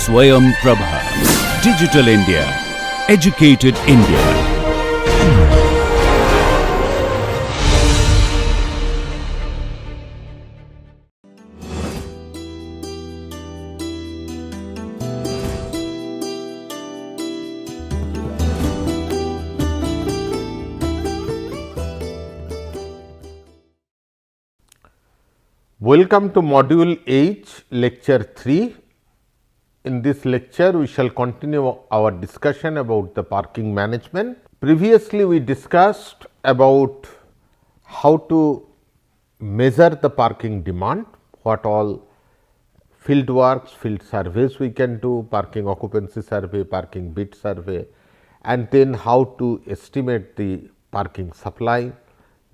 Swayam Prabha. Digital India. Educated India. Welcome to Module H, Lecture 3. In this lecture, we shall continue our discussion about the parking management. Previously, we discussed about how to measure the parking demand, what all field works, field surveys we can do, parking occupancy survey, parking bid survey, and then how to estimate the parking supply,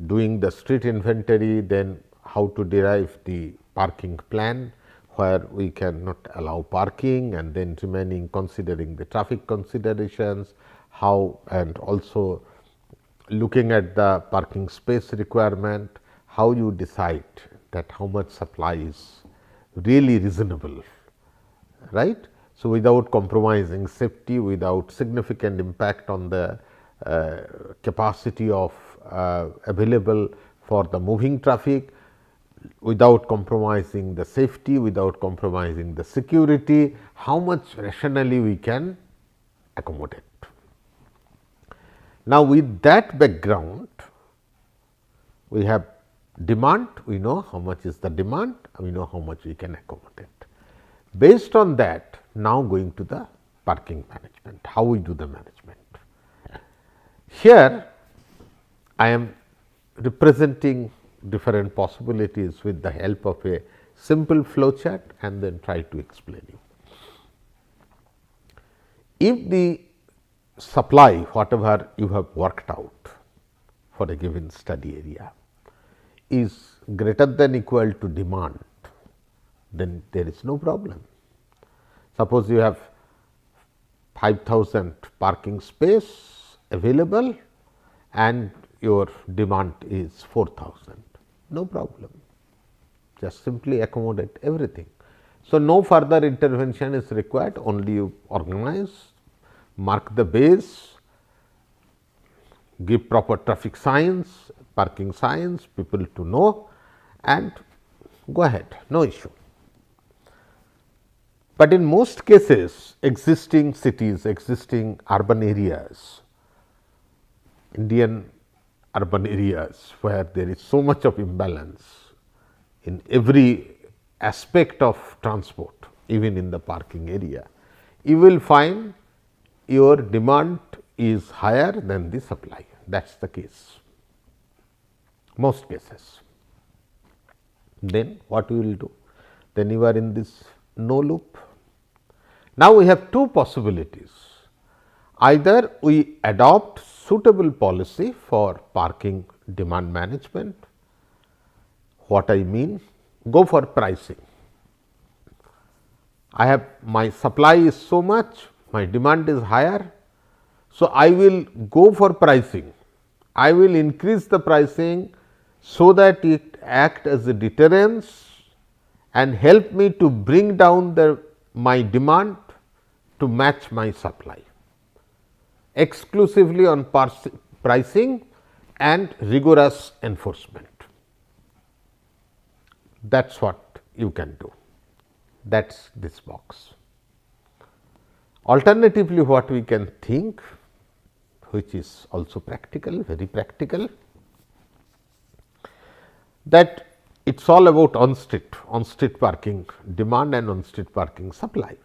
doing the street inventory, then how to derive the parking plan, where we cannot allow parking, and then remaining considering the traffic considerations, how, and also looking at the parking space requirement, how you decide that how much supply is really reasonable, right. So, without compromising safety, without significant impact on the capacity of available for the moving traffic, without compromising the safety, without compromising the security, how much rationally we can accommodate. Now, with that background, we have demand, we know how much is the demand, we know how much we can accommodate. Based on that, now going to the parking management, how we do the management. Here, I am representing different possibilities with the help of a simple flow chart and then try to explain you. If the supply, whatever you have worked out for a given study area, is greater than equal to demand, then there is no problem. Suppose you have 5,000 parking space available and your demand is 4,000. No problem, just simply accommodate everything. So, no further intervention is required, only you organize, mark the base, give proper traffic signs, parking signs, people to know, and go ahead, no issue. But in most cases, existing cities, existing urban areas, Indian urban areas where there is so much of imbalance in every aspect of transport, even in the parking area, you will find your demand is higher than the supply. That is the case, most cases. Then what we will do? Then you are in this no loop. Now, we have two possibilities. Either we adopt suitable policy for parking demand management. What I mean? Go for pricing. I have my supply is so much, my demand is higher. So, I will go for pricing. I will increase the pricing so that it act as a deterrence and help me to bring down my demand to match my supply, exclusively on pricing and rigorous enforcement. That is what you can do, that is this box. Alternatively, what we can think, which is also practical, very practical, that it is all about on-street parking demand and on-street parking supply.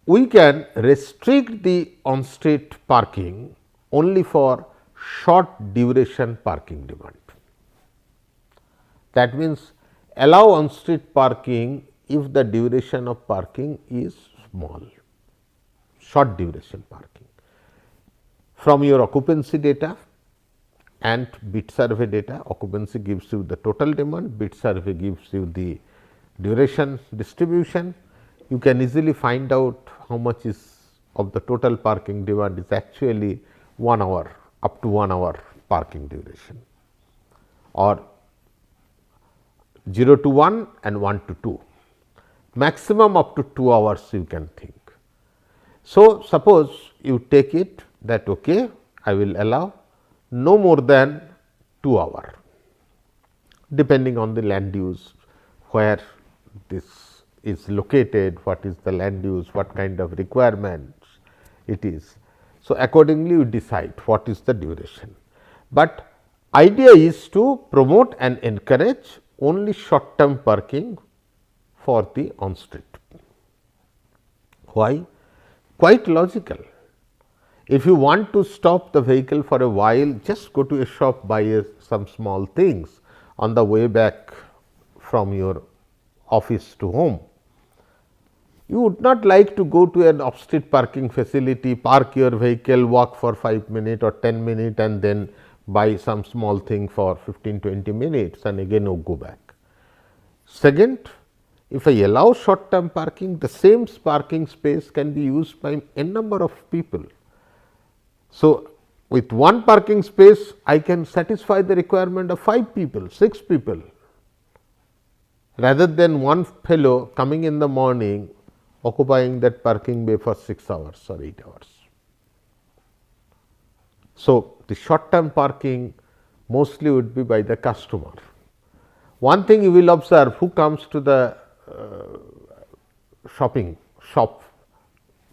We can restrict the on-street parking only for short duration parking demand. That means, allow on-street parking if the duration of parking is small, short duration parking. From your occupancy data and bid survey data, occupancy gives you the total demand, bid survey gives you the duration distribution. You can easily find out how much is of the total parking demand is actually 1 hour, up to 1 hour parking duration, or 0 to 1 and 1 to 2. maximum up to 2 hours you can think. So, suppose you take it that okay, I will allow no more than 2 hours, depending on the land use, where this is located, what is the land use, what kind of requirements it is. So, accordingly you decide what is the duration, but idea is to promote and encourage only short term parking for the on street. Why? Quite logical. If you want to stop the vehicle for a while, just go to a shop, buy some small things on the way back from your office to home. You would not like to go to an off street parking facility, park your vehicle, walk for 5 minutes or 10 minutes and then buy some small thing for 15-20 minutes and again go back. Second, if I allow short term parking, the same parking space can be used by n number of people. So, with one parking space, I can satisfy the requirement of 5 people, 6 people, rather than one fellow coming in the morning occupying that parking bay for 6 hours or 8 hours. So, the short term parking mostly would be by the customer. One thing you will observe, who comes to the shop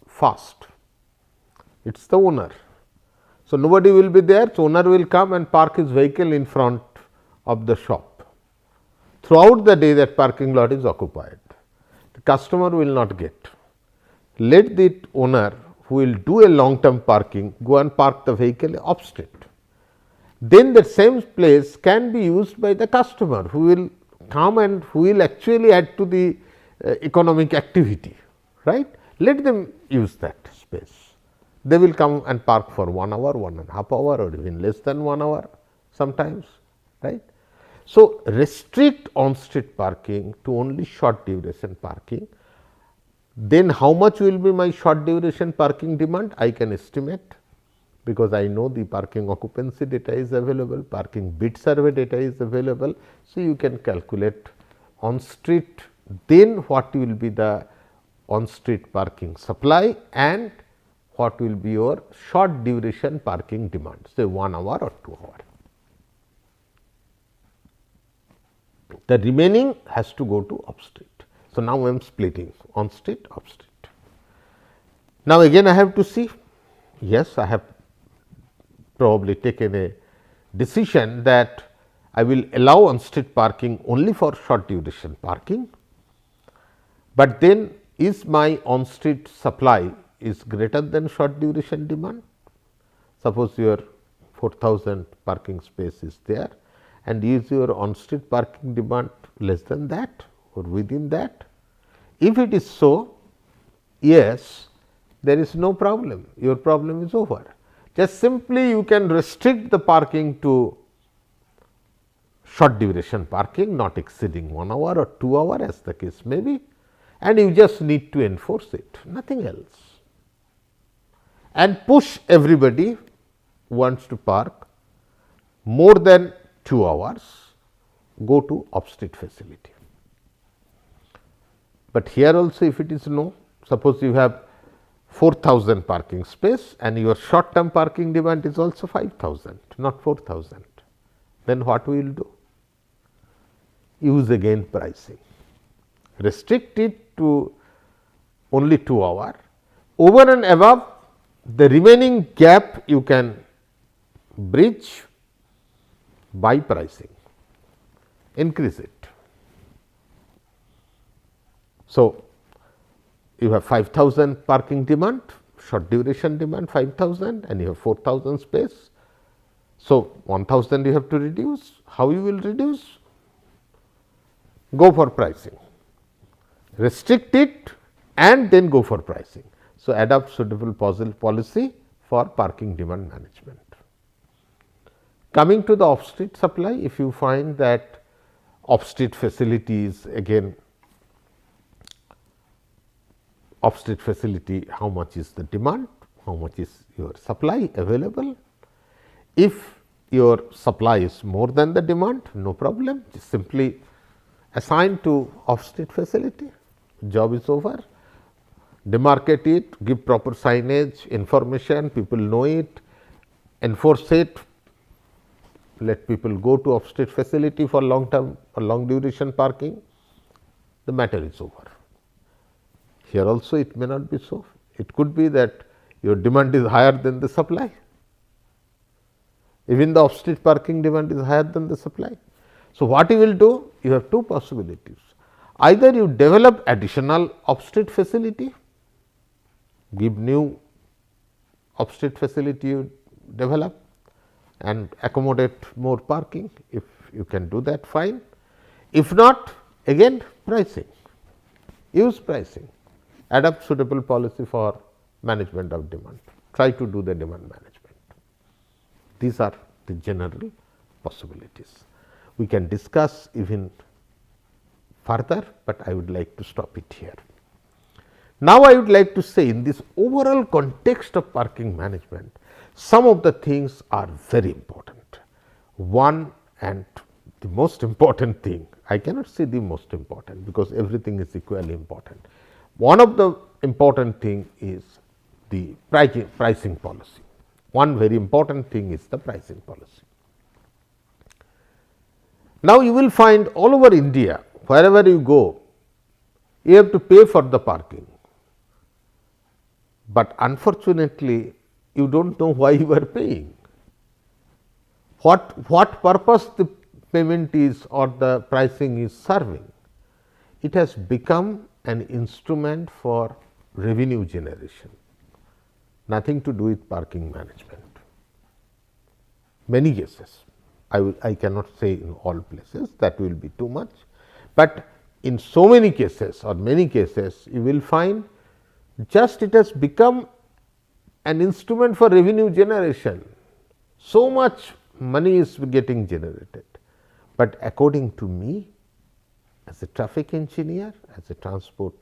first? It is the owner. So, nobody will be there, so owner will come and park his vehicle in front of the shop. Throughout the day that parking lot is occupied, the customer will not get. Let the owner who will do a long term parking go and park the vehicle off street. Then the same place can be used by the customer who will come and who will actually add to the economic activity, right. Let them use that space. They will come and park for 1 hour, 1.5 hour or even less than 1 hour sometimes, right. So, restrict on street parking to only short duration parking. Then how much will be my short duration parking demand? I can estimate, because I know the parking occupancy data is available, parking bid survey data is available. So, you can calculate on street, then what will be the on street parking supply and what will be your short duration parking demand, say 1 hour or 2 hour. The remaining has to go to off street. So, now I am splitting on street, off street. Now, again I have to see, yes, I have probably taken a decision that I will allow on street parking only for short duration parking, but then is my on street supply is greater than short duration demand. Suppose your 4,000 parking space is there and is your on street parking demand less than that or within that. If it is so, yes, there is no problem, your problem is over. Just simply you can restrict the parking to short duration parking, not exceeding 1 hour or 2 hour as the case may be, and you just need to enforce it, nothing else. And push everybody who wants to park more than 2 hours, go to off street facility. But here also if it is no, suppose you have 4,000 parking space and your short term parking demand is also 5,000, not 4,000, then what we will do? Use again pricing, restrict it to only 2 hours, over and above the remaining gap you can bridge by pricing, increase it. So, you have 5,000 parking demand, short duration demand 5,000 and you have 4,000 space. So, 1,000 you have to reduce. How you will reduce? Go for pricing, restrict it and then go for pricing. So, adopt suitable policy for parking demand management. Coming to the off street supply, if you find that off street facilities, again off street facility, how much is the demand, how much is your supply available. If your supply is more than the demand, no problem, just simply assign to off street facility, job is over. Demarcate it, give proper signage, information, people know it, enforce it, let people go to off-street facility for long term or long duration parking, the matter is over. Here also it may not be so. It could be that your demand is higher than the supply. Even the off-street parking demand is higher than the supply. So, what you will do? You have two possibilities. Either you develop additional off-street facility, give new off-street facility you develop and accommodate more parking. If you can do that, fine. If not, again pricing, use pricing, adapt suitable policy for management of demand, try to do the demand management. These are the general possibilities. We can discuss even further, but I would like to stop it here. Now, I would like to say in this overall context of parking management, some of the things are very important. One, and the most important thing, I cannot say the most important because everything is equally important. One of the important thing is the pricing policy. One very important thing is the pricing policy. Now, you will find all over India, wherever you go, you have to pay for the parking, but unfortunately, you do not know why you are paying. What purpose the payment is or the pricing is serving? It has become an instrument for revenue generation, nothing to do with parking management. Many cases, I cannot say in all places, that will be too much, but in so many cases or many cases you will find just it has become an instrument for revenue generation. So much money is getting generated, but according to me, as a traffic engineer, as a transport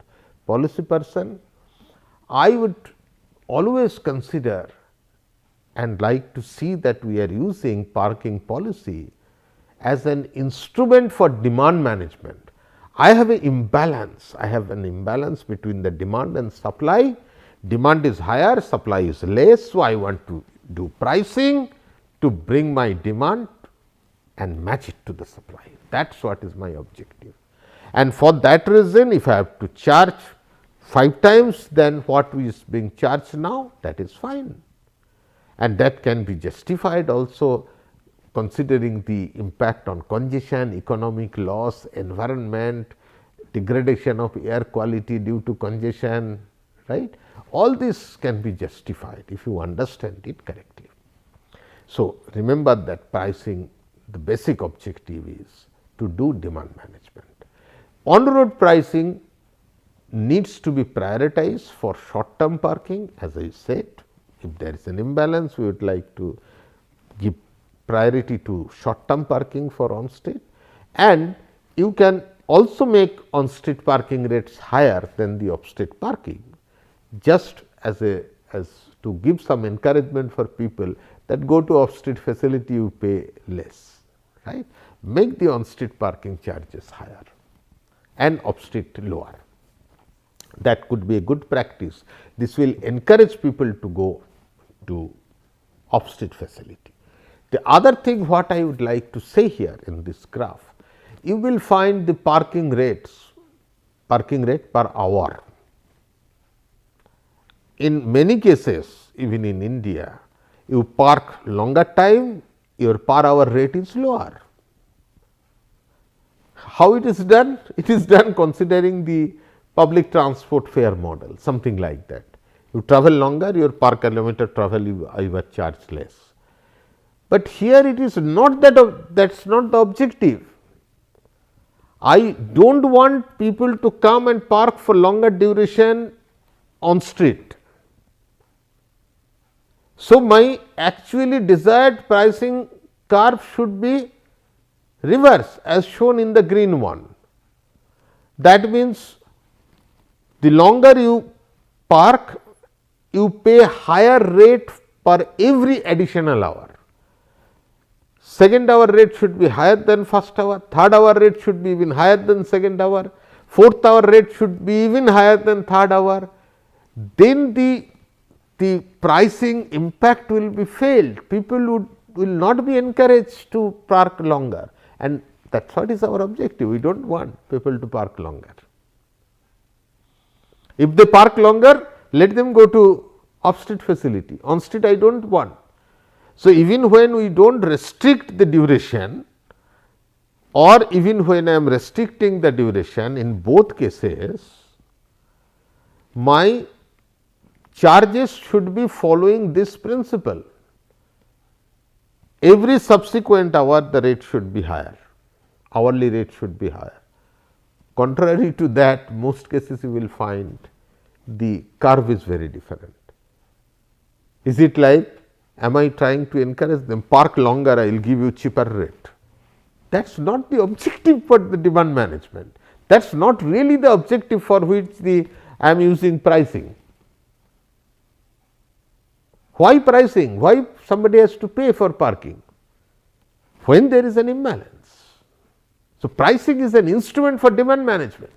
policy person, I would always consider and like to see that we are using parking policy as an instrument for demand management. I have an imbalance between the demand and supply. Demand is higher, supply is less. So, I want to do pricing to bring my demand and match it to the supply. That is what is my objective. And for that reason, if I have to charge 5 times than what is being charged now, that is fine. And that can be justified also considering the impact on congestion, economic loss, environment, degradation of air quality due to congestion, right. All this can be justified if you understand it correctly. So, remember that pricing, the basic objective is to do demand management. On road pricing needs to be prioritized for short term parking, as I said. If there is an imbalance, we would like to give priority to short term parking for on street, and you can also make on street parking rates higher than the off street parking, just as to give some encouragement for people that go to off street facility, you pay less, right. Make the on street parking charges higher and off street lower. That could be a good practice. This will encourage people to go to off street facility. The other thing what I would like to say here in this graph, you will find the parking rate per hour. In many cases, even in India, you park longer time, your per hour rate is lower. How it is done? It is done considering the public transport fare model, something like that. You travel longer, your per kilometer travel you are charged less. But here it is not that is not the objective. I do not want people to come and park for longer duration on street. So, my actually desired pricing curve should be reverse as shown in the green one. That means, the longer you park, you pay higher rate per every additional hour. Second hour rate should be higher than first hour, third hour rate should be even higher than second hour, fourth hour rate should be even higher than third hour, then the pricing impact will be failed. People will not be encouraged to park longer, and that is what is our objective. We do not want people to park longer. If they park longer, let them go to off-street facility. On-street I do not want. So, even when we do not restrict the duration, or even when I am restricting the duration, in both cases my charges should be following this principle. Every subsequent hour the rate should be higher, hourly rate should be higher. Contrary to that, most cases you will find the curve is very different. Is it like, am I trying to encourage them, park longer, I will give you cheaper rate? That is not the objective for the demand management. That is not really the objective for which I am using pricing. Why pricing? Why somebody has to pay for parking? When there is an imbalance. So, pricing is an instrument for demand management.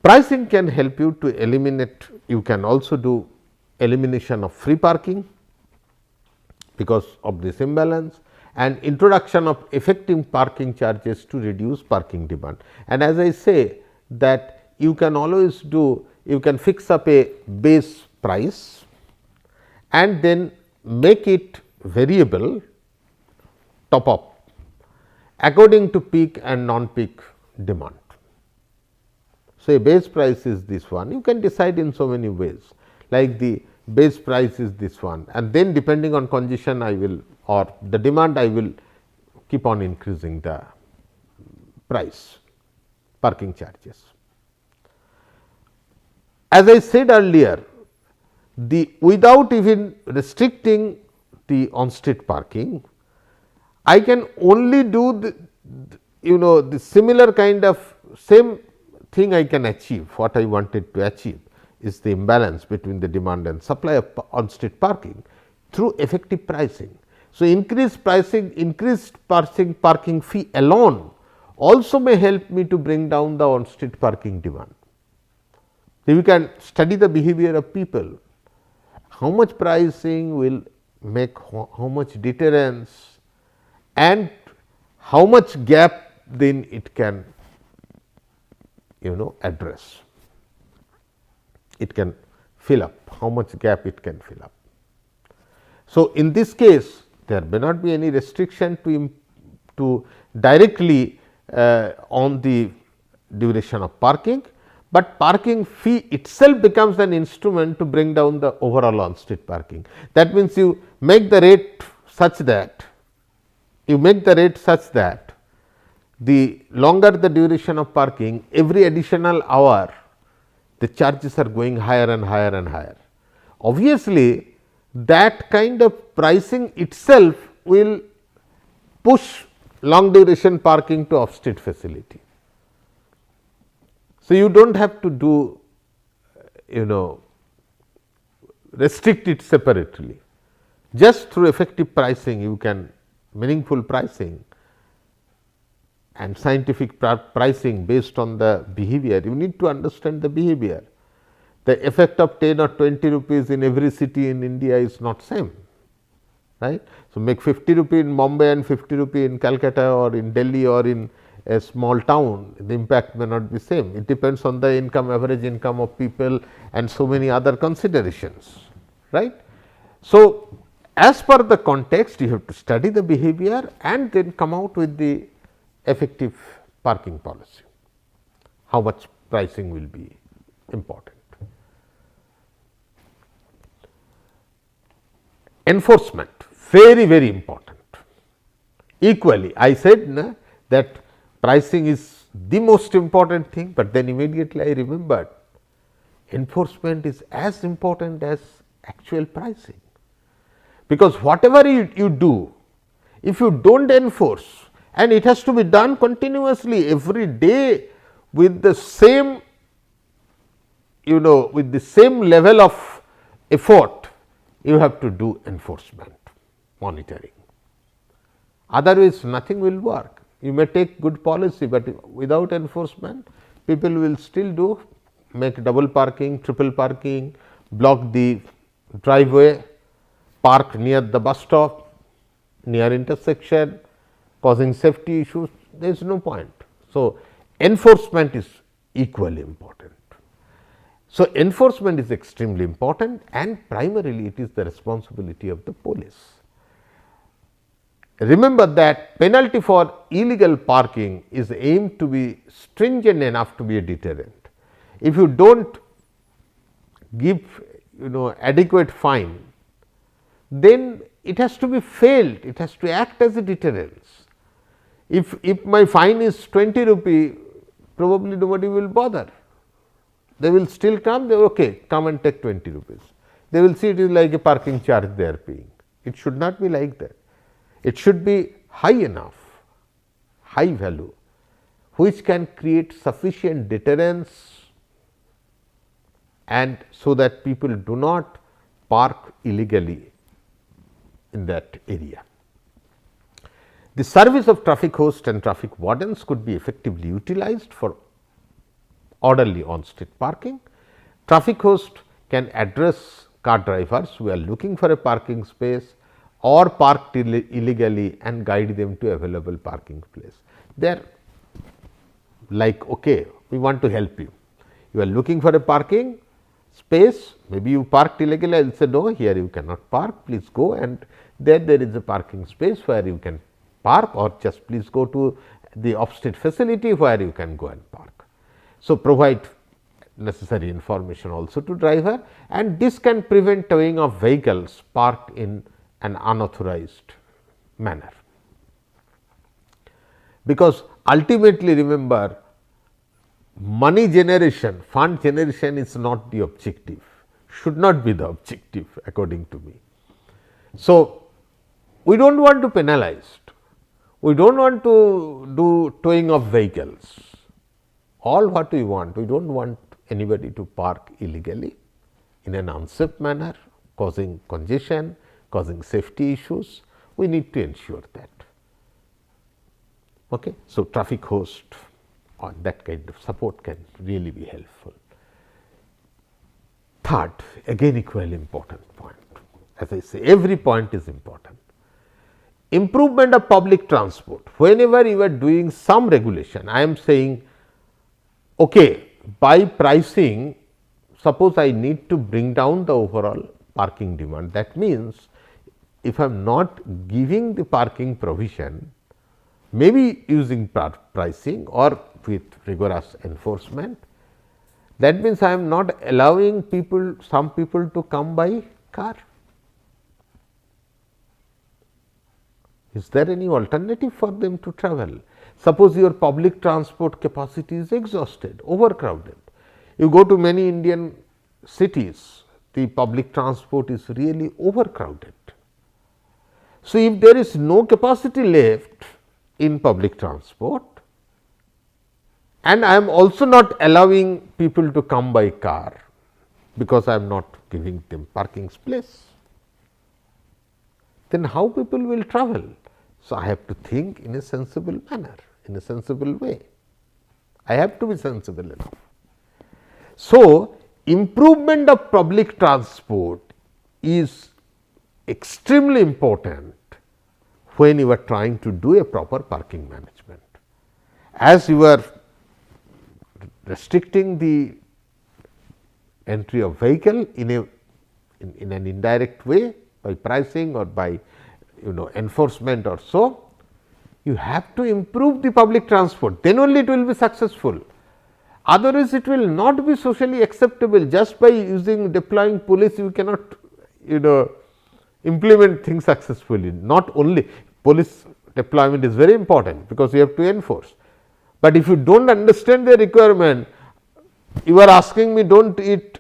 Pricing can help you to eliminate, you can also do elimination of free parking because of this imbalance, and introduction of effective parking charges to reduce parking demand. And as I say that you can always do, you can fix up a base price and then make it variable top up according to peak and non-peak demand. So, a base price is this one, you can decide in so many ways, like the base price is this one, and then depending on congestion I will, or the demand, I will keep on increasing the price, parking charges. As I said earlier, without even restricting the on-street parking, I can only do the similar kind of same thing I can achieve. What I wanted to achieve is the imbalance between the demand and supply of on-street parking through effective pricing. So, increased parking fee alone also may help me to bring down the on-street parking demand. So, you can study the behavior of people, how much pricing will make how much deterrence and how much gap then it can address, it can fill up, how much gap it can fill up. So, in this case there may not be any restriction to directly on the duration of parking, but parking fee itself becomes an instrument to bring down the overall on-street parking. That means, you make the rate such that the longer the duration of parking, every additional hour the charges are going higher and higher and higher. Obviously, that kind of pricing itself will push long duration parking to off-street facility. So, you do not have to do restrict it separately, just through effective pricing you can, meaningful pricing and scientific pricing based on the behavior. You need to understand the behavior. The effect of 10 or 20 rupees in every city in India is not same, right. So, make 50 rupee in Bombay and 50 rupee in Calcutta or in Delhi or in a small town, the impact may not be same. It depends on the income, average income of people and so many other considerations, right. So, as per the context, you have to study the behavior and then come out with the effective parking policy, how much pricing will be important. Enforcement, very, very important. Equally, I said that pricing is the most important thing, but then immediately I remembered enforcement is as important as actual pricing, because whatever you do, if you do not enforce, and it has to be done continuously every day with the same with the same level of effort, you have to do enforcement monitoring, otherwise nothing will work. You may take good policy, but without enforcement, people will still make double parking, triple parking, block the driveway, park near the bus stop, near intersection, causing safety issues. There is no point. So, enforcement is equally important. So, enforcement is extremely important, and primarily it is the responsibility of the police. Remember that penalty for illegal parking is aimed to be stringent enough to be a deterrent. If you do not give adequate fine, then it has to be felt, it has to act as a deterrence. If my fine is 20 rupee, probably nobody will bother. They will still come, they will come and take 20 rupees. They will see it is like a parking charge they are paying. It should not be like that. It should be high enough, high value, which can create sufficient deterrence, and so that people do not park illegally in that area. The service of traffic host and traffic wardens could be effectively utilized for orderly on-street parking. Traffic host can address car drivers who are looking for a parking space or parked illegally and guide them to available parking place. They are like, we want to help you. You are looking for a parking space, maybe you parked illegally, I will say, no, here you cannot park, please go, and there is a parking space where you can park, or just please go to the off-street facility where you can go and park. So, provide necessary information also to driver, and this can prevent towing of vehicles parked in an unauthorized manner. Because ultimately, remember, money generation, fund generation is not the objective, should not be the objective according to me. So, we do not want to penalize, we do not want to do towing of vehicles. All what we do not want anybody to park illegally in an unsafe manner, causing congestion, causing safety issues. We need to ensure that. So, traffic host or that kind of support can really be helpful. Third, again equally important point. As I say, every point is important. Improvement of public transport. Whenever you are doing some regulation, I am saying, by pricing, suppose I need to bring down the overall parking demand. That means, if I am not giving the parking provision, maybe using pricing or with rigorous enforcement, that means I am not allowing some people to come by car. Is there any alternative for them to travel? Suppose your public transport capacity is exhausted, overcrowded. You go to many Indian cities, the public transport is really overcrowded. So, if there is no capacity left in public transport, and I am also not allowing people to come by car, because I am not giving them parking space, then how people will travel? So, I have to think in a sensible manner, in a sensible way. I have to be sensible enough. So, improvement of public transport is extremely important when you are trying to do a proper parking management. As you are restricting the entry of vehicle in an indirect way by pricing or by enforcement or so, you have to improve the public transport, then only it will be successful. Otherwise, it will not be socially acceptable. Just by deploying police, you cannot implement things successfully. Not only police deployment is very important, because you have to enforce, but if you do not understand the requirement, you are asking me do not eat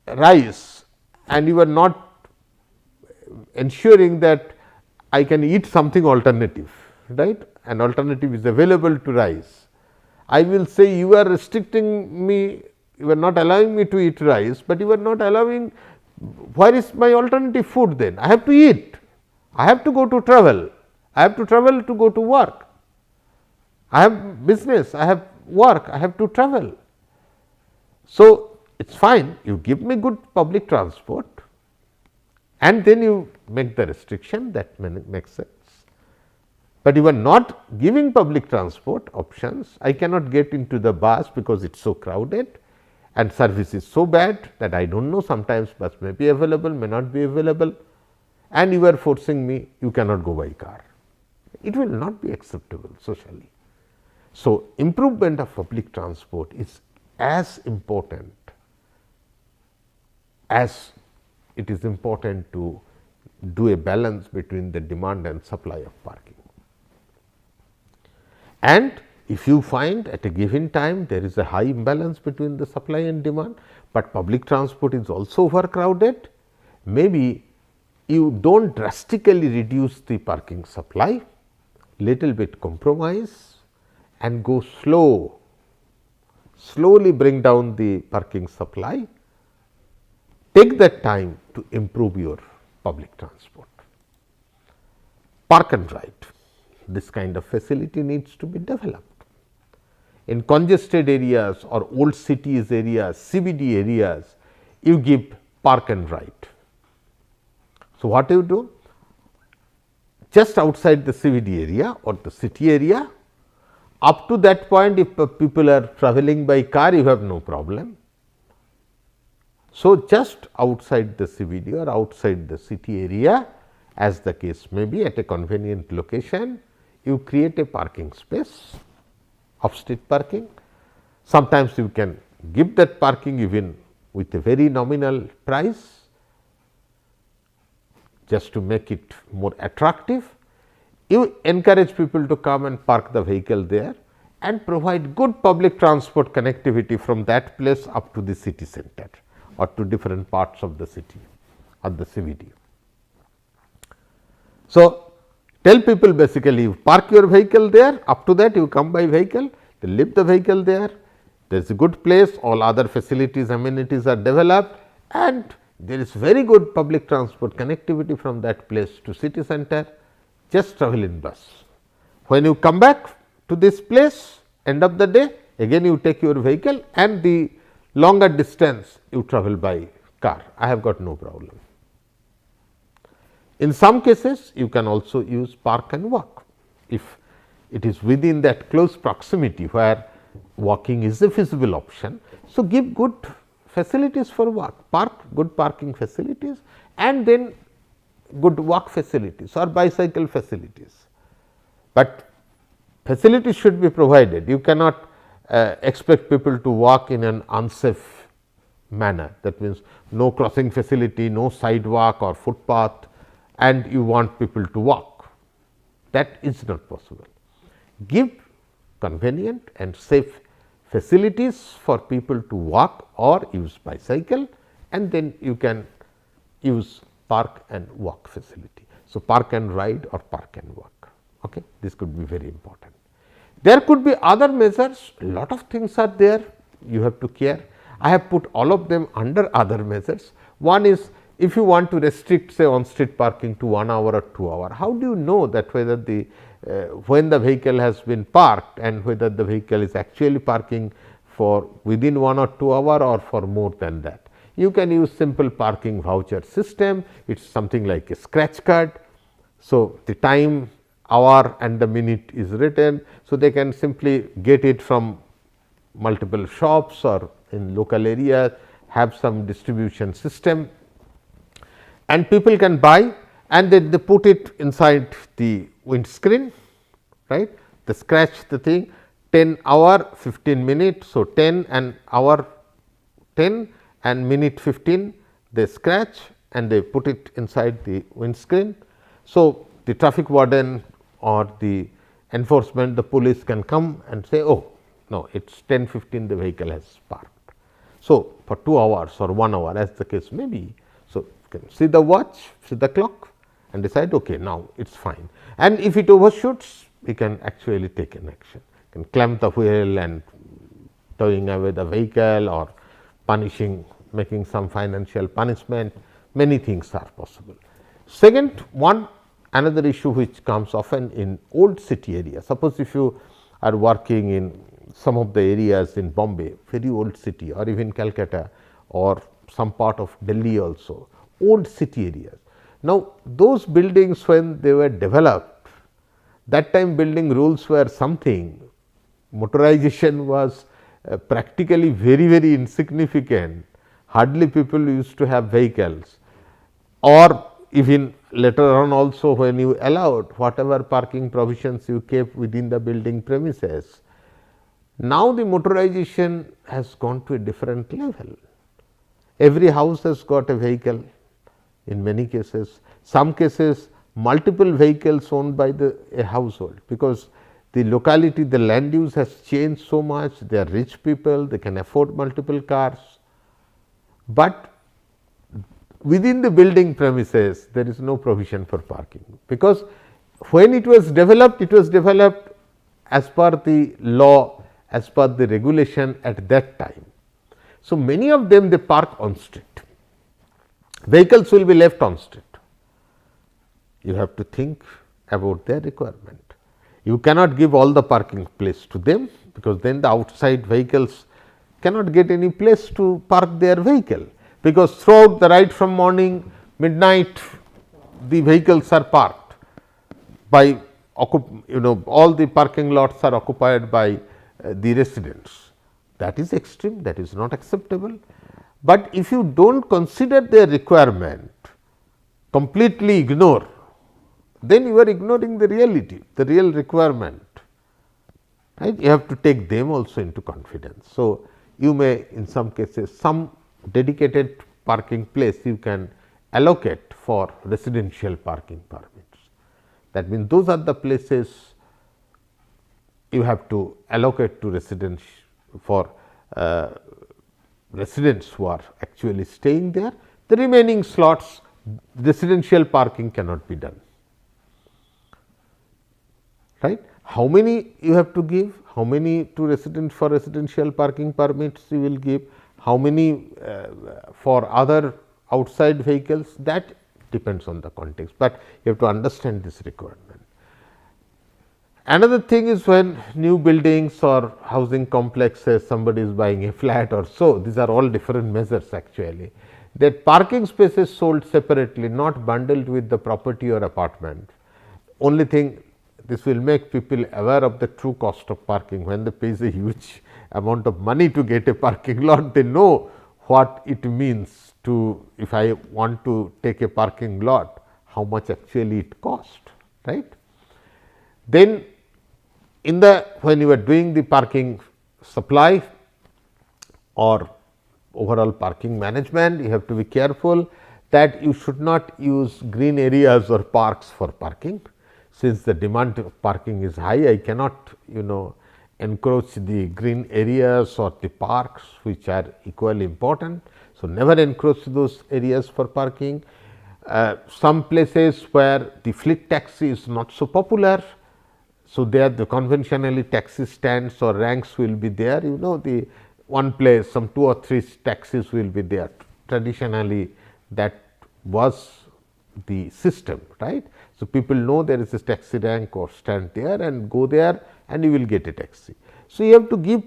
rice, and you are not ensuring that I can eat something alternative, right? An alternative is available to rice. I will say you are restricting me, you are not allowing me to eat rice, but you are not allowing, where is my alternative food then? I have to eat, I have to go to travel, I have to travel to go to work. I have business, I have work, I have to travel. So, it is fine, you give me good public transport and then you make the restriction, that makes sense. But you are not giving public transport options. I cannot get into the bus because it is so crowded and service is so bad that I do not know, sometimes bus may be available, may not be available, and you are forcing me, you cannot go by car. It will not be acceptable socially. So, improvement of public transport is as important as it is important to do a balance between the demand and supply of parking. And if you find at a given time there is a high imbalance between the supply and demand, but public transport is also overcrowded, maybe you do not drastically reduce the parking supply, little bit compromise and go slowly bring down the parking supply, take that time to improve your public transport. Park and ride, this kind of facility needs to be developed. In congested areas or old cities areas, CBD areas, you give park and ride. So, what you do? Just outside the CBD area or the city area, up to that point if people are travelling by car, you have no problem. So, just outside the CBD or outside the city area, as the case may be, at a convenient location, you create a parking space, off-street parking. Sometimes you can give that parking even with a very nominal price, just to make it more attractive. You encourage people to come and park the vehicle there and provide good public transport connectivity from that place up to the city center or to different parts of the city or the CBD. So, tell people basically you park your vehicle there, up to that you come by vehicle, they leave the vehicle there, there is a good place, all other facilities, amenities are developed and there is very good public transport connectivity from that place to city center, just travel in bus. When you come back to this place, end of the day, again you take your vehicle and the longer distance you travel by car, I have got no problem. In some cases, you can also use park and walk, if it is within that close proximity where walking is a feasible option. So, give good facilities for walk, good parking facilities and then good walk facilities or bicycle facilities, but facilities should be provided. You cannot expect people to walk in an unsafe manner, that means no crossing facility, no sidewalk or footpath and you want people to walk, that is not possible. Give convenient and safe facilities for people to walk or use bicycle and then you can use park and walk facility. So, park and ride or park and walk, okay. This could be very important. There could be other measures, lot of things are there, you have to care. I have put all of them under other measures. One is, if you want to restrict say on street parking to 1 hour or 2 hour, how do you know that whether the when the vehicle has been parked and whether the vehicle is actually parking for within 1 or 2 hour or for more than that. You can use simple parking voucher system, it is something like a scratch card. So, the time, hour and the minute is written. So, they can simply get it from multiple shops or in local areas, have some distribution system and people can buy and then they put it inside the windscreen, right. They scratch the thing 10 hour 15 minute. So, 10 and hour 10 and minute 15 they scratch and they put it inside the windscreen. So, the traffic warden or the enforcement, the police can come and say, oh no, it is 10:15 the vehicle has parked. So, for 2 hours or 1 hour as the case may be. So, you can see the watch, see the clock and decide okay, now it is fine. And if it overshoots, you can actually take an action, you can clamp the wheel and towing away the vehicle or punishing, making some financial punishment, many things are possible. Second, another issue which comes often in old city area, suppose if you are working in some of the areas in Bombay, very old city, or even Calcutta or some part of Delhi also, old city areas. Now, those buildings when they were developed, that time building rules were something, motorization was practically very insignificant, hardly people used to have vehicles, or even later on also when you allowed whatever parking provisions you kept within the building premises. Now, the motorization has gone to a different level. Every house has got a vehicle in many cases, some cases multiple vehicles owned by a household, because the locality, the land use has changed so much, they are rich people, they can afford multiple cars, but within the building premises there is no provision for parking, because when it was developed as per the law, as per the regulation at that time. So, many of them they park on street, vehicles will be left on street. You have to think about their requirement. You cannot give all the parking place to them, because then the outside vehicles cannot get any place to park their vehicle, because throughout the right from morning midnight the vehicles are parked by all the parking lots are occupied by the residents. That is extreme, that is not acceptable. But if you do not consider their requirement, completely ignore, then you are ignoring the reality, the real requirement, right. You have to take them also into confidence. So, you may in some cases some dedicated parking place you can allocate for residential parking permits. That means, those are the places you have to allocate to residents for residents who are actually staying there. The remaining slots residential parking cannot be done, right. How many you have to give, how many to residents for residential parking permits you will give, how many for other outside vehicles, that depends on the context, but you have to understand this requirement. Another thing is when new buildings or housing complexes, somebody is buying a flat or so, these are all different measures actually, that parking space is sold separately, not bundled with the property or apartment. Only thing, this will make people aware of the true cost of parking. When they pay a huge amount of money to get a parking lot, they know what it means to, if I want to take a parking lot, how much actually it cost, right. Then in the, when you are doing the parking supply or overall parking management, you have to be careful that you should not use green areas or parks for parking. Since the demand of parking is high, I cannot encroach the green areas or the parks, which are equally important. So, never encroach those areas for parking. Some places where the fleet taxi is not so popular, so there the conventionally taxi stands or ranks will be there, the one place some 2 or 3 taxis will be there. Traditionally that was the system, right. So, people know there is a taxi rank or stand there and go there and you will get a taxi. So, you have to give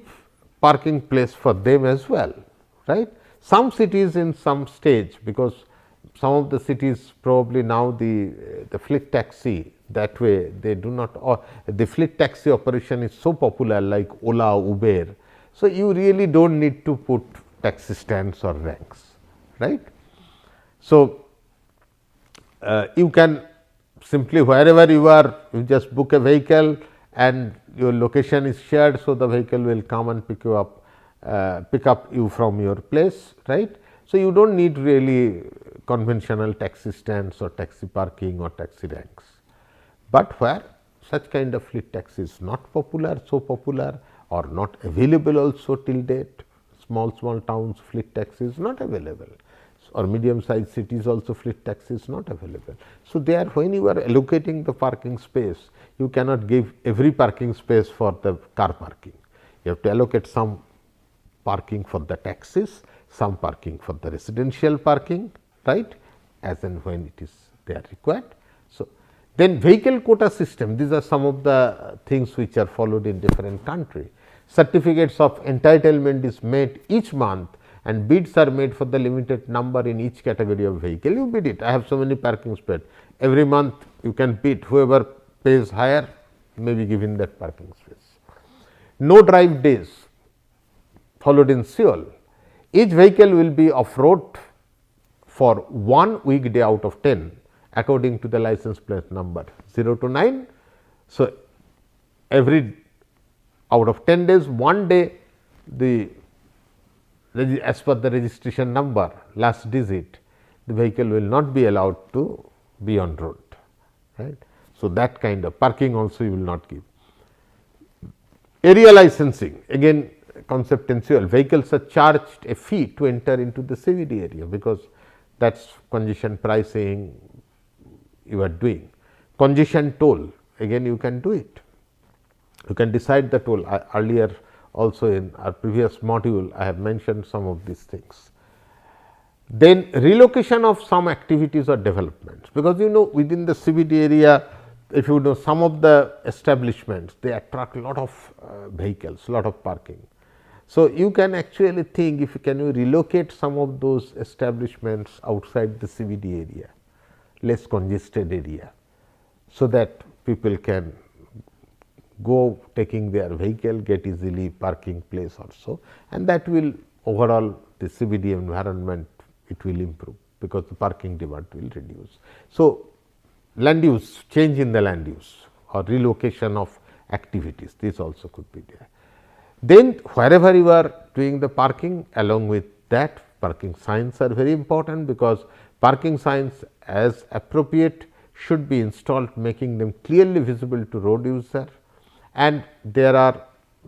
parking place for them as well, right. Some cities in some stage, because some of the cities probably now the fleet taxi, that way they do not, or the fleet taxi operation is so popular like Ola, Uber. So, you really do not need to put taxi stands or ranks, right. So, you can simply wherever you are, you just book a vehicle and your location is shared. So, the vehicle will come and pick you up, pick up you from your place, right. So, you do not need really conventional taxi stands or taxi parking or taxi ranks, but where such kind of fleet taxi is not popular, so popular or not available also till date, small towns fleet taxi is not available, or medium sized cities also fleet taxi is not available. So, there when you are allocating the parking space, you cannot give every parking space for the car parking. You have to allocate some parking for the taxis, some parking for the residential parking, right, as and when it is they are required. So, Then vehicle quota system, these are some of the things which are followed in different country. Certificates of entitlement is made each month and bids are made for the limited number in each category of vehicle. You bid it, I have so many parking space. Every month you can bid, whoever pays higher may be given that parking space. No drive days followed in Seoul. Each vehicle will be off road for 1 weekday out of 10 according to the license plate number 0 to 9. So, every out of 10 days, 1 day as per the registration number last digit, the vehicle will not be allowed to be on road. Right. So, that kind of parking also you will not give. Area licensing, again conceptual, vehicles are charged a fee to enter into the CBD area, because that is congestion pricing you are doing. Congestion toll, again you can do it, you can decide the toll. Earlier also in our previous module I have mentioned some of these things. Then relocation of some activities or developments, because within the CBD area, if you know some of the establishments, they attract a lot of vehicles, lot of parking. So, you can actually think, if you can relocate some of those establishments outside the CBD area, less congested area, so that people can go taking their vehicle, get easily parking place also, and that will overall the CBD environment, it will improve, because the parking demand will reduce. So, land use, change in the land use or relocation of activities, this also could be there. Then wherever you are doing the parking, along with that parking signs are very important, because parking signs as appropriate should be installed, making them clearly visible to road user. And there are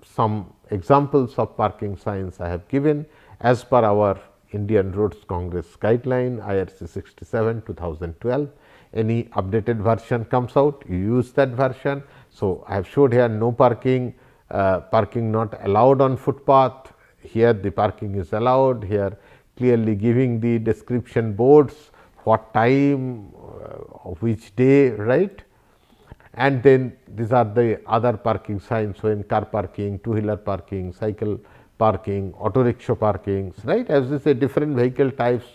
some examples of parking signs I have given as per our Indian Roads Congress guideline IRC 67 2012. Any updated version comes out, you use that version. So, I have showed here no parking, parking not allowed on footpath, here the parking is allowed, here clearly giving the description boards, what time, which day, right. And then these are the other parking signs, so in car parking, two-wheeler parking, cycle parking, auto rickshaw parkings, right. As we say, different vehicle types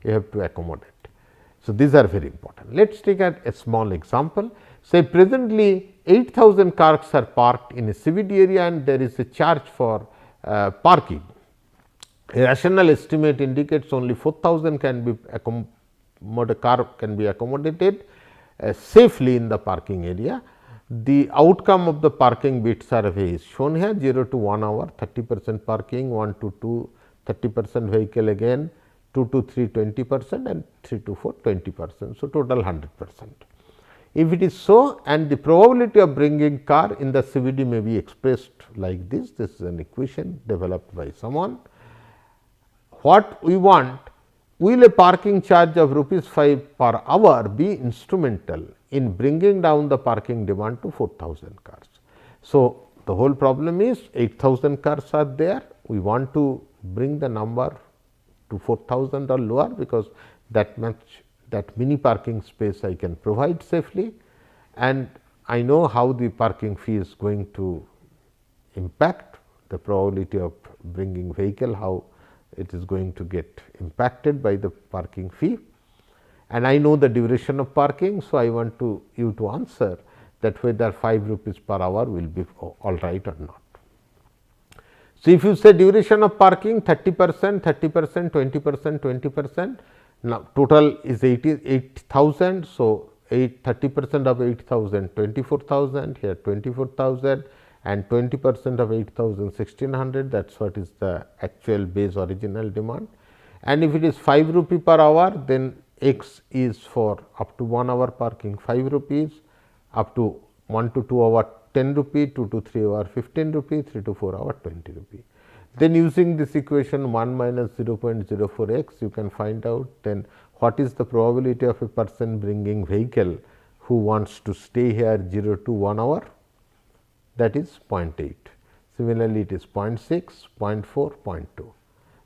you have to accommodate. So, these are very important. Let us take a small example. Say presently 8,000 cars are parked in a CBD area and there is a charge for parking. A rational estimate indicates only 4,000 can be car can be accommodated safely in the parking area. The outcome of the parking bid survey is shown here, 0 to 1 hour 30% parking, 1 to 2 30% vehicle again, 2 to 3 20% and 3 to 4 20%. So, total 100%. If it is so, and the probability of bringing car in the CBD may be expressed like this, this is an equation developed by someone. What we want, will a parking charge of rupees 5 per hour be instrumental in bringing down the parking demand to 4,000 cars. So, the whole problem is 8,000 cars are there, we want to bring the number to 4,000 or lower, because that much, that mini parking space I can provide safely, and I know how the parking fee is going to impact the probability of bringing vehicle, how it is going to get impacted by the parking fee, and I know the duration of parking. So, I want you to answer that whether 5 rupees per hour will be all right or not. So, if you say duration of parking 30%, 30%, 20%, 20%, now total is 8,000. So, 30% of 8,000 24,000, here 24,000 and 20% of 8,000 1,600, that is what is the actual base original demand. And if it is 5 rupee per hour, then X is for up to 1 hour parking 5 rupees, up to 1 to 2 hour 10 rupee, 2 to 3 hour 15 rupee, 3 to 4 hour 20 rupee. Then using this equation 1 minus 0.04 x, you can find out then what is the probability of a person bringing vehicle who wants to stay here 0 to 1 hour, that is 0.8. Similarly, it is 0.6, 0.4, 0.2.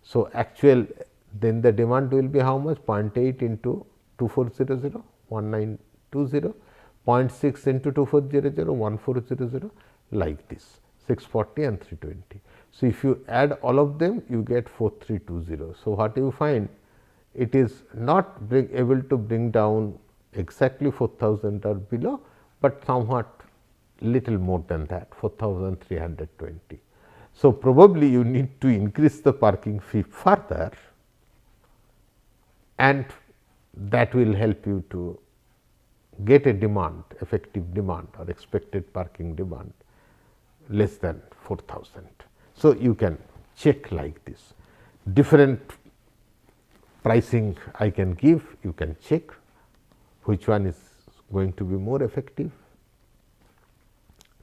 So, actual then the demand will be how much? 0.8 into 2400, 1920, 0.6 into 2400, 1400 like this, 640 and 320. So, if you add all of them, you get 4320. So, what you find, it is not able to bring down exactly 4000 or below, but somewhat little more than that, 4320. So, probably you need to increase the parking fee further, and that will help you to get a demand, effective demand or expected parking demand less than 4000. So, you can check like this. Different pricing I can give, you can check which one is going to be more effective,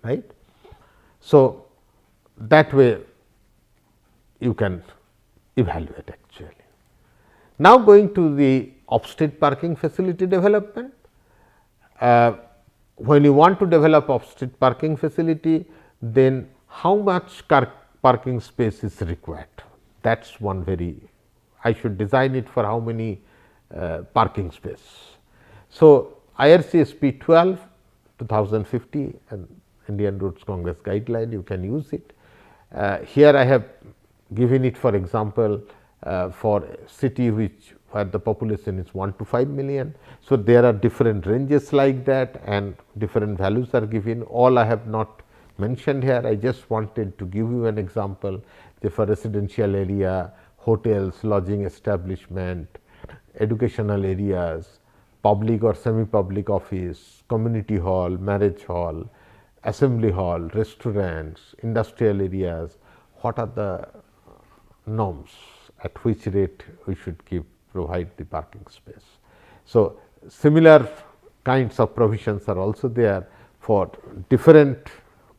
right. So, that way you can evaluate actually. Now, going to the off-street parking facility development. When you want to develop off-street parking facility, then how much parking space is required? That is one very, I should design it for how many parking space. So, IRCSP 12 2050 and Indian Roads Congress guideline, you can use it. Here I have given it for example, for city where the population is 1 to 5 million. So, there are different ranges like that and different values are given. All I have not mentioned here, I just wanted to give you an example. For residential area, hotels, lodging establishment, educational areas, public or semi-public office, community hall, marriage hall, assembly hall, restaurants, industrial areas, what are the norms at which rate we should provide the parking space. So, similar kinds of provisions are also there for different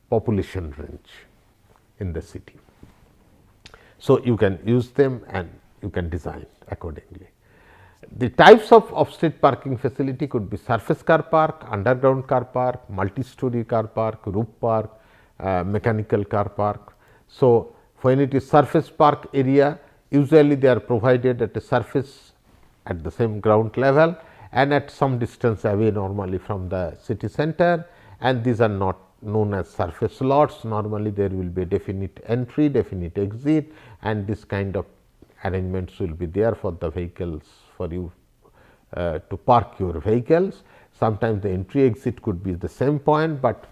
population range in the city. So, you can use them and you can design accordingly. The types of off-street parking facility could be surface car park, underground car park, multi-story car park, roof park, mechanical car park. So, when it is surface park area, usually they are provided at a surface at the same ground level and at some distance away normally from the city center, and these are not known as surface lots. Normally, there will be a definite entry, definite exit, and this kind of arrangements will be there for the vehicles for you to park your vehicles. Sometimes the entry exit could be the same point, but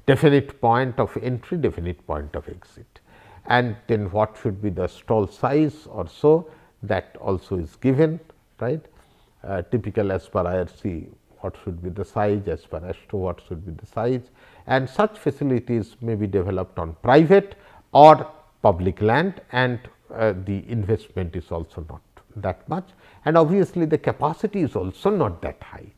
definite point of entry, definite point of exit. And then what should be the stall size or so, that also is given, right. Typical as per IRC, what should be the size, as per ASTO, what should be the size, and such facilities may be developed on private or public land, and the investment is also not that much, and obviously the capacity is also not that high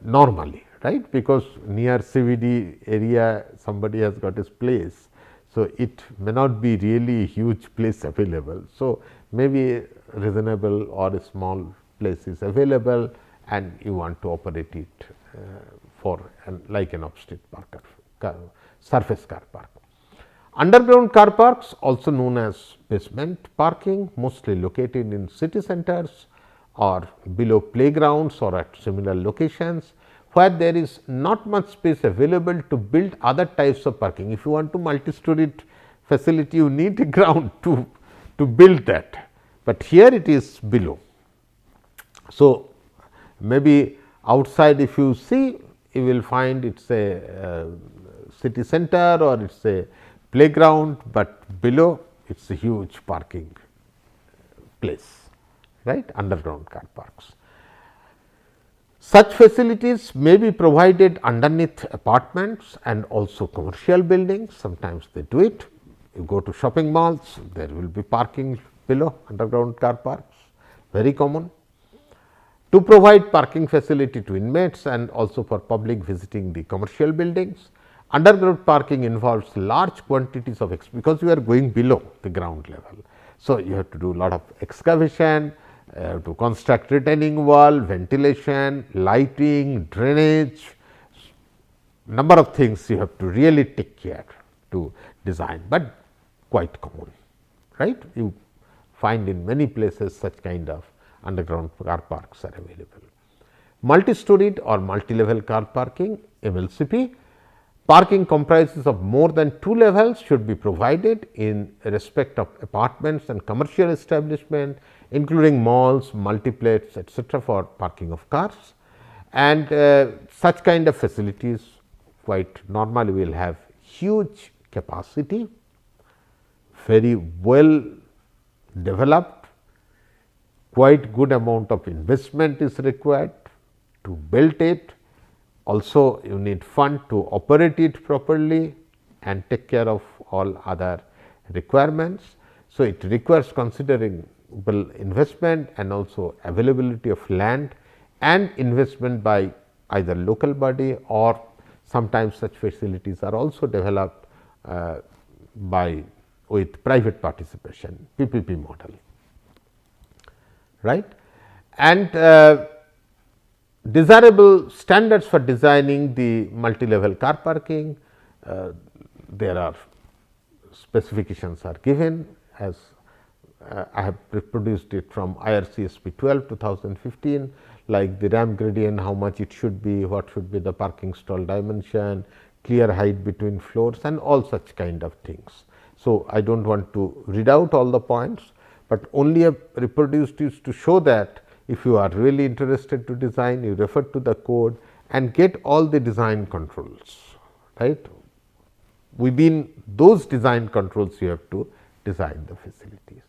normally, right, because near CBD area somebody has got his place. So, it may not be really huge place available. So, maybe reasonable or a small place is available and you want to operate it for like an off-street surface car park. Underground car parks, also known as basement parking, mostly located in city centers or below playgrounds or at similar locations, where there is not much space available to build other types of parking. If you want to multi-storied facility, you need a ground to build that, but here it is below. So, maybe outside if you see, you will find it is a city center or it is a playground, but below it is a huge parking place, right, underground car parks. Such facilities may be provided underneath apartments and also commercial buildings. Sometimes they do it. You go to shopping malls, there will be parking below underground car parks, very common. To provide parking facility to inmates and also for public visiting the commercial buildings, underground parking involves large quantities of because you are going below the ground level. So, you have to do a lot of excavation, to construct retaining wall, ventilation, lighting, drainage, number of things you have to really take care to design, but quite common, right. You find in many places such kind of underground car parks are available. Multi-storied or multi-level car parking, MLCP. Parking comprises of more than 2 levels should be provided in respect of apartments and commercial establishment, including malls, multiplexes, etc., for parking of cars. And such kind of facilities quite normally will have huge capacity, very well developed, quite good amount of investment is required to build it. Also you need fund to operate it properly and take care of all other requirements. So, it requires considerable investment and also availability of land and investment by either local body, or sometimes such facilities are also developed by with private participation, PPP model, right. And desirable standards for designing the multi-level car parking, there are specifications are given, as I have reproduced it from IRCSP 12 2015, like the ramp gradient, how much it should be, what should be the parking stall dimension, clear height between floors, and all such kind of things. So, I do not want to read out all the points, but only have reproduced is to show that if you are really interested to design, you refer to the code and get all the design controls, right. Within those design controls, you have to design the facilities.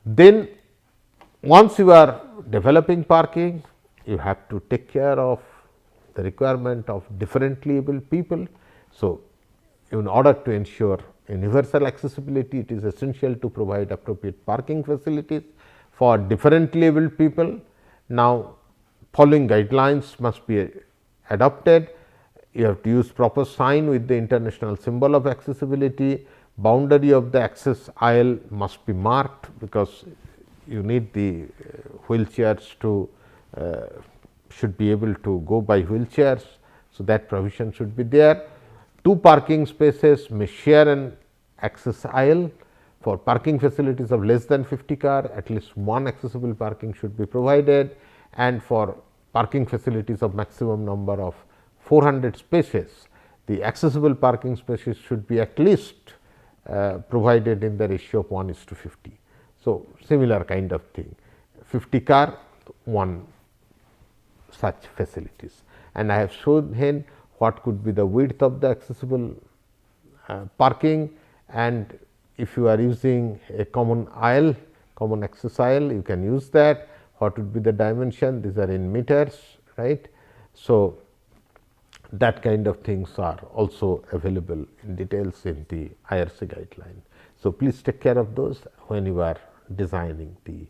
Then once you are developing parking, you have to take care of the requirement of differently abled people. So, in order to ensure universal accessibility, it is essential to provide appropriate parking facilities for differently abled people. Now, following guidelines must be adopted. You have to use proper sign with the international symbol of accessibility. Boundary of the access aisle must be marked, because you need the wheelchairs to should be able to go by wheelchairs. So, that provision should be there. 2 parking spaces may share an access aisle. For parking facilities of less than 50 car, at least one accessible parking should be provided, and for parking facilities of maximum number of 400 spaces, the accessible parking spaces should be at least provided in the ratio of 1:50. So, similar kind of thing, 50 car, 1 such facilities, and I have shown here what could be the width of the accessible parking, and if you are using a common aisle, common access aisle, you can use that. What would be the dimension? These are in meters, right. So, that kind of things are also available in details in the IRC guideline. So, please take care of those when you are designing the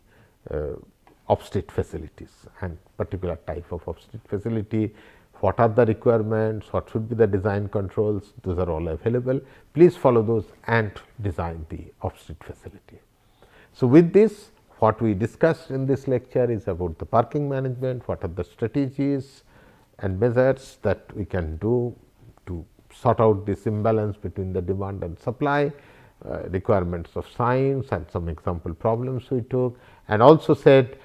off-street facilities and particular type of off-street facility. What are the requirements, what should be the design controls, those are all available. Please follow those and design the off-street facility. So, with this, what we discussed in this lecture is about the parking management, what are the strategies and measures that we can do to sort out this imbalance between the demand and supply, requirements of science, and some example problems we took, and also said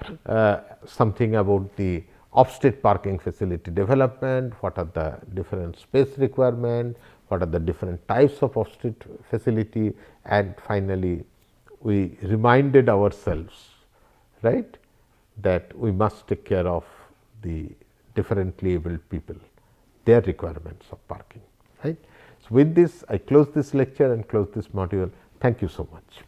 something about the off-street parking facility development, what are the different space requirement, what are the different types of off-street facility, and finally, we reminded ourselves, right, that we must take care of the differently abled people, their requirements of parking, right. So, with this I close this lecture and close this module. Thank you so much.